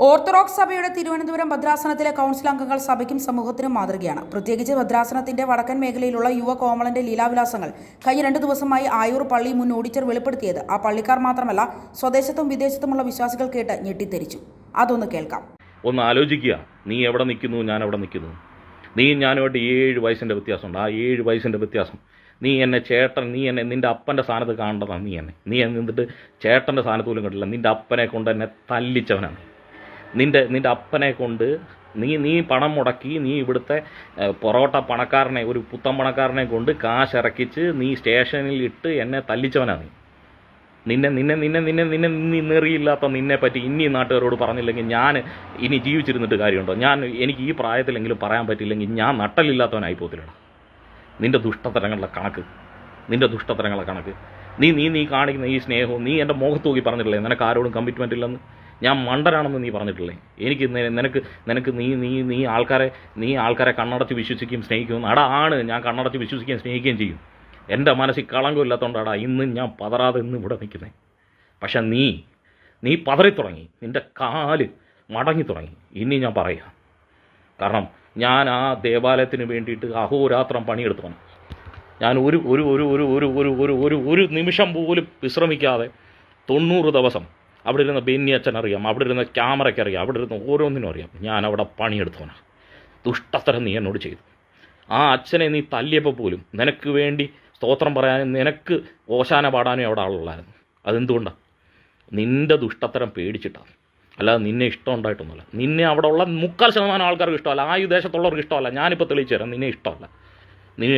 Orthodox സഭയുടെ Thiruvananthapuram ഭദ്രാസനത്തിലെ council അംഗങ്ങൾ സഭയ്ക്കും സമൂഹത്തിനും മാതൃകയാണ്. പ്രത്യേകിച്ച് ഭദ്രാസനത്തിന്റെ വടക്കൻ മേഖലയിലുള്ള യുവ കോമളന്റെ ലീലാവിലാസങ്ങൾ കഴിഞ്ഞ 2 ദിവസമായി ആയൂർ പള്ളി മുൻ ഓഡിറ്റർ വെളിപ്പെടുത്തിയത് ആ പള്ളിക്കാർ മാത്രമല്ല സ്വദേശത്തും വിദേശത്തുമുള്ള വിശ്വാസികൾ കേട്ട് ഞെട്ടിത്തെരിച്ചു. അതൊന്ന് കേൾക്കാം. ഒന്ന് ആലോചിക്കുക, നീ എവിടെ നിൽക്കുന്നു, ഞാൻ എവിടെ നിൽക്കുന്നു. നീ ഞാനുമായിട്ട് 7 വയസ്സിൻ്റെ വ്യത്യാസമുണ്ട്. ആ 7 വയസ്സിൻ്റെ വ്യത്യാസം നീ എന്നെ ചേട്ടൻ, നീ എന്നെ നിൻ്റെ അപ്പൻ്റെ സ്ഥാനത്ത് കാണേണ്ടതാണ്. നീ എന്നിട്ട് ചേട്ടൻ്റെ സ്ഥാനത്ത് പോലും കണ്ടില്ല. നിൻ്റെ അപ്പനെ കൊണ്ട് എന്നെ തല്ലിച്ചവനാണ്. നിൻ്റെ അപ്പനെ കൊണ്ട് നീ പണം മുടക്കി നീ ഇവിടുത്തെ പൊറോട്ട പണക്കാരനെ, ഒരു പുത്തൻ പണക്കാരനെ കൊണ്ട് കാശ് ഇറക്കിച്ച് നീ സ്റ്റേഷനിൽ ഇട്ട് എന്നെ തല്ലിച്ചവനാണ്. നീ നെറിയില്ലാത്ത നിന്നെ പറ്റി ഇനി നാട്ടുകാരോട് പറഞ്ഞില്ലെങ്കിൽ ഞാൻ ഇനി ജീവിച്ചിരുന്നിട്ട് കാര്യമുണ്ടോ? എനിക്ക് ഈ പ്രായത്തിലെങ്കിലും പറയാൻ പറ്റില്ലെങ്കിൽ ഞാൻ നട്ടലില്ലാത്തവനായി പോകത്തില്ലടാ. നിൻ്റെ ദുഷ്ടതരങ്ങളുടെ കണക്ക് നീ കാണിക്കുന്ന ഈ സ്നേഹവും നീ എൻ്റെ മുഖത്ത് നോക്കി പറഞ്ഞിട്ടില്ലേ നിനക്ക് ആരോടും കമ്മിറ്റ്മെൻ്റ് ഇല്ലെന്ന്? ഞാൻ മണ്ടനാണെന്ന് നീ പറഞ്ഞിട്ടില്ലേ? എനിക്ക് നിനക്ക് നീ ആൾക്കാരെ കണ്ണടച്ച് വിശ്വസിക്കുകയും സ്നേഹിക്കും. ആണ്, ഞാൻ കണ്ണടച്ച് വിശ്വസിക്കുകയും സ്നേഹിക്കുകയും ചെയ്യും. എൻ്റെ മനസ്സിൽ കളങ്കമില്ലാത്തതുകൊണ്ടാടാ ഇന്ന് ഞാൻ പതറാതെ ഇന്ന് ഇവിടെ നിൽക്കുന്നത്. പക്ഷെ നീ പതറിത്തുടങ്ങി, നിൻ്റെ കാല് മടങ്ങി തുടങ്ങി. ഇനി ഞാൻ പറയാം, കാരണം ഞാൻ ആ ദേവാലയത്തിന് വേണ്ടിയിട്ട് അഹോരാത്രം പണിയെടുത്തവനാണ്. ഞാൻ ഒരു നിമിഷം പോലും വിശ്രമിക്കാതെ 90 ദിവസം അവിടെ ഇരുന്ന ബെന്നി അച്ഛൻ അറിയാം, അവിടെ ഇരുന്ന ക്യാമറയ്ക്ക് അറിയാം, അവിടെ ഇരുന്ന ഓരോന്നിനും അറിയാം. ഞാൻ അവിടെ പണിയെടുത്തവനാണ്. ദുഷ്ടത്തരം നീ എന്നോട് ചെയ്തു. ആ അച്ഛനെ നീ തല്ലിയപ്പോൾ പോലും നിനക്ക് വേണ്ടി സ്തോത്രം പറയാനും നിനക്ക് ഓശാന പാടാനും അവിടെ ആളുള്ളായിരുന്നു. അതെന്തുകൊണ്ടാണ്? നിൻ്റെ ദുഷ്ടത്തരം പേടിച്ചിട്ടാണ്, അല്ലാതെ നിന്നെ ഇഷ്ടം ഉണ്ടായിട്ടൊന്നുമല്ല. നിന്നെ അവിടെ ഉള്ള 3/4% ആൾക്കാർക്ക് ഇഷ്ടമല്ല, ആ ഈ ദേശത്തുള്ളവർക്ക് ഇഷ്ടമല്ല. ഞാനിപ്പോൾ തെളിയിച്ചു തരാം, നിന്നെ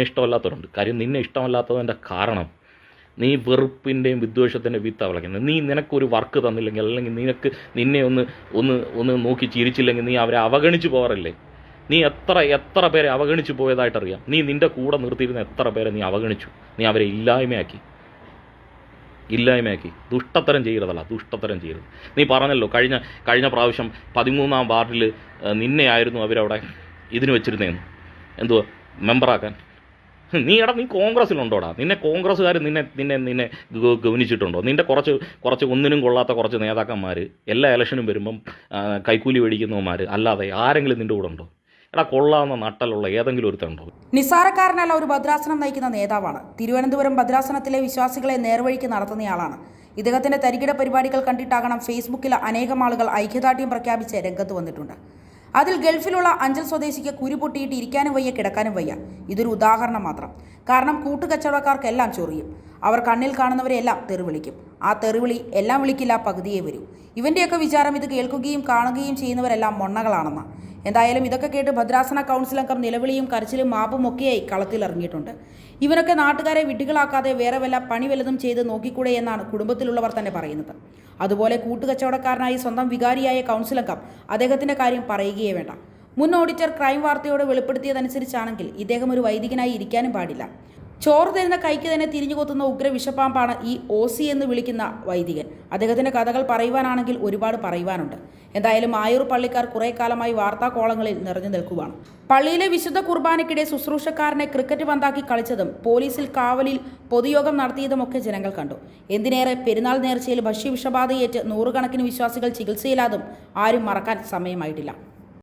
ഇഷ്ടമല്ലാത്തവരുണ്ട്. കാര്യം നിന്നെ ഇഷ്ടമല്ലാത്തതിൻ്റെ കാരണം നീ വെറുപ്പിൻ്റെയും വിദ്വേഷത്തിൻ്റെ വിത്ത വിളയ്ക്കുന്നത്. നിനക്കൊരു വർക്ക് തന്നില്ലെങ്കിൽ, അല്ലെങ്കിൽ നിന്നെ ഒന്ന് നോക്കി ചിരിച്ചില്ലെങ്കിൽ നീ അവരെ അവഗണിച്ച് പോകാറില്ലേ? നീ എത്ര പേരെ അവഗണിച്ച് പോയതായിട്ടറിയാം. നിൻ്റെ കൂടെ നിർത്തിയിരുന്ന എത്ര പേരെ നീ അവഗണിച്ചു. നീ അവരെ ഇല്ലായ്മയാക്കി. ദുഷ്ടത്തരം ചെയ്യരുത്. നീ പറഞ്ഞല്ലോ കഴിഞ്ഞ പ്രാവശ്യം 13ാം വാർഡിൽ നിന്നെയായിരുന്നു അവരവിടെ ഇതിന് വെച്ചിരുന്നതെന്ന്, എന്തുവാ മെമ്പറാക്കാൻ. നീ കോൺഗ്രസ്സിലുണ്ടോടാ? നിന്നെ കോൺഗ്രസ്സുകാർ നിന്നെ ഗവനിച്ചിട്ടുണ്ടോ? നിൻ്റെ കുറച്ച് ഒന്നിനും കൊള്ളാത്ത കുറച്ച് നേതാക്കന്മാർ എല്ലാ ഇലക്ഷനും വരുമ്പം കൈക്കൂലി മേടിക്കുന്നവന്മാർ അല്ലാതെ ആരെങ്കിലും നിൻ്റെ കൂടെ ഉണ്ടോ? കൊള്ളാവുന്ന നട്ടലുള്ള ഏതെങ്കിലും ഒരുത്തുണ്ടോ? നിസ്സാരക്കാരനല്ല, ഒരു ഭദ്രാസനം നയിക്കുന്ന നേതാവാണ്. തിരുവനന്തപുരം ഭദ്രാസനത്തിലെ വിശ്വാസികളെ നേർവഴിക്ക് നടത്തുന്നയാളാണ്. ഇദ്ദേഹത്തിന്റെ തരികിട പരിപാടികൾ കണ്ടിട്ടാകണം ഫേസ്ബുക്കിൽ അനേകം ആളുകൾ ഐക്യദാർഢ്യം പ്രഖ്യാപിച്ച് രംഗത്ത് വന്നിട്ടുണ്ട്. അതിൽ ഗൾഫിലുള്ള അഞ്ചൽ സ്വദേശിക്ക് കുരു പൊട്ടിയിട്ട് ഇരിക്കാനും വയ്യ, കിടക്കാനും വയ്യ. ഇതൊരു ഉദാഹരണം മാത്രം. കാരണം കൂട്ടുകച്ചവടക്കാർക്കെല്ലാം ചൊറിയും. അവർ കണ്ണിൽ കാണുന്നവരെല്ലാം തെറിവിളിക്കും. ആ തെറിവിളി എല്ലാം വിളിക്കില്ല, പകുതിയേ വരൂ. ഇവൻ്റെയൊക്കെ വിചാരം ഇത് കേൾക്കുകയും കാണുകയും ചെയ്യുന്നവരെല്ലാം മൊണ്ണകളാണെന്ന്. എന്തായാലും ഇതൊക്കെ കേട്ട് ഭദ്രാസന കൗൺസിൽ അംഗം നിലവിളിയും കരച്ചിലും മാപ്പും ഒക്കെയായി കളത്തിലിറങ്ങിയിട്ടുണ്ട്. ഇവനൊക്കെ നാട്ടുകാരെ വിഡ്ഢികളാക്കാതെ വേറെ പണി വല്ലതും ചെയ്ത് നോക്കിക്കൂടെ എന്നാണ് കുടുംബത്തിലുള്ളവർ തന്നെ പറയുന്നത്. അതുപോലെ കൂട്ടുകച്ചവടക്കാരനായി സ്വന്തം വികാരിയായ കൗൺസിൽ അംഗം, അദ്ദേഹത്തിൻ്റെ കാര്യം പറയുകയേ വേണ്ട. മുൻ ഓഡിറ്റർ ക്രൈം വാർത്തയോട് വെളിപ്പെടുത്തിയതനുസരിച്ചാണെങ്കിൽ ഇദ്ദേഹം ഒരു വൈദികനായി ഇരിക്കാനും പാടില്ല. ചോറ് തരുന്ന കൈക്ക് തന്നെ തിരിഞ്ഞു കൊത്തുന്ന ഉഗ്ര വിഷപ്പാമ്പാണ് ഈ OC എന്ന് വിളിക്കുന്ന വൈദികൻ. അദ്ദേഹത്തിൻ്റെ കഥകൾ പറയുവാനാണെങ്കിൽ ഒരുപാട് പറയുവാനുണ്ട്. എന്തായാലും ആയൂർ പള്ളിക്കാർ കുറേ കാലമായി വാർത്താ കോളങ്ങളിൽ നിറഞ്ഞു നിൽക്കുകയാണ്. പള്ളിയിലെ വിശുദ്ധ കുർബാനയ്ക്കിടെ ശുശ്രൂഷക്കാരനെ ക്രിക്കറ്റ് പന്താക്കി കളിച്ചതും പോലീസിൽ കാവലിൽ പൊതുയോഗം നടത്തിയതുമൊക്കെ ജനങ്ങൾ കണ്ടു. എന്തിനേറെ പെരുന്നാൾ നേർച്ചയിൽ ഭക്ഷ്യവിഷബാധയേറ്റ് 100 കണക്കിന് വിശ്വാസികൾ ചികിത്സയിലാതും ആരും മറക്കാൻ സമയമായിട്ടില്ല.